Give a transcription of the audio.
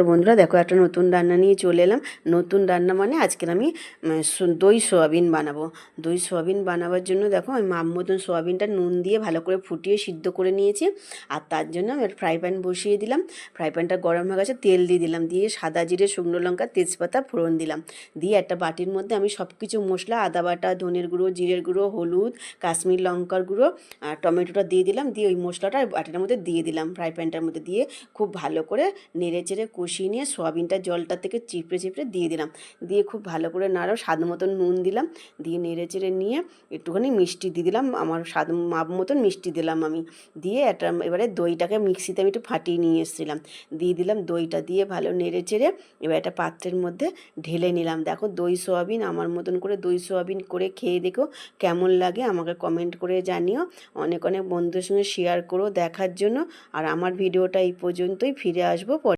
বন্ধুরা দেখো একটা নতুন রান্না নিয়ে চলে এলাম। নতুন রান্না মানে আজকে আমি দই সোয়াবিন বানাবো। দই সোয়াবিন বানাবার জন্য দেখো আমি মাপ মতন সোয়াবিনটা নুন দিয়ে ভালো করে ফুটিয়ে সিদ্ধ করে নিয়েছি। আর তার জন্য আমি ফ্রাই প্যান বসিয়ে দিলাম। ফ্রাই প্যানটা গরম হয়ে গেছে, তেল দিয়ে দিলাম, দিয়ে সাদা জিরে, শুকনো লঙ্কা, তেজপাতা ফোড়ন দিলাম। দিয়ে একটা বাটির মধ্যে আমি সব কিছু মশলা, আদা বাটা, ধনের গুঁড়ো, জিরের গুঁড়ো, হলুদ, কাশ্মীর লঙ্কার গুঁড়ো আর টমেটোটা দিয়ে দিলাম। দিয়ে ওই মশলাটা বাটিটার মধ্যে দিয়ে দিলাম, ফ্রাই প্যানটার মধ্যে দিয়ে খুব ভালো করে নেড়ে চেড়ে কষিয়ে নিয়ে সোয়াবিনটা জলটা থেকে চিপড়ে চিপড়ে দিয়ে দিলাম। দিয়ে খুব ভালো করে নাড়াও, স্বাদ মতন নুন দিলাম, দিয়ে নেড়ে চেড়ে নিয়ে একটুখানি মিষ্টি দিয়ে দিলাম, আমার স্বাদ মাপ মতন মিষ্টি দিলাম আমি। দিয়ে একটা এবারে দইটাকে মিক্সিতে আমি একটু ফাটিয়ে নিয়ে এসেছিলাম, দিয়ে দিলাম। দইটা দিয়ে ভালো নেড়ে চেড়ে এবার একটা পাত্রের মধ্যে ঢেলে নিলাম। দেখো দই সোয়াবিন, আমার মতন করে দই সোয়াবিন করে খেয়ে দেখো কেমন লাগে, আমাকে কমেন্ট করে জানিও। অনেক অনেক বন্ধুদের সঙ্গে শেয়ার করো দেখার জন্য। আর আমার ভিডিওটা এই পর্যন্তই, ফিরে আসবো পরে।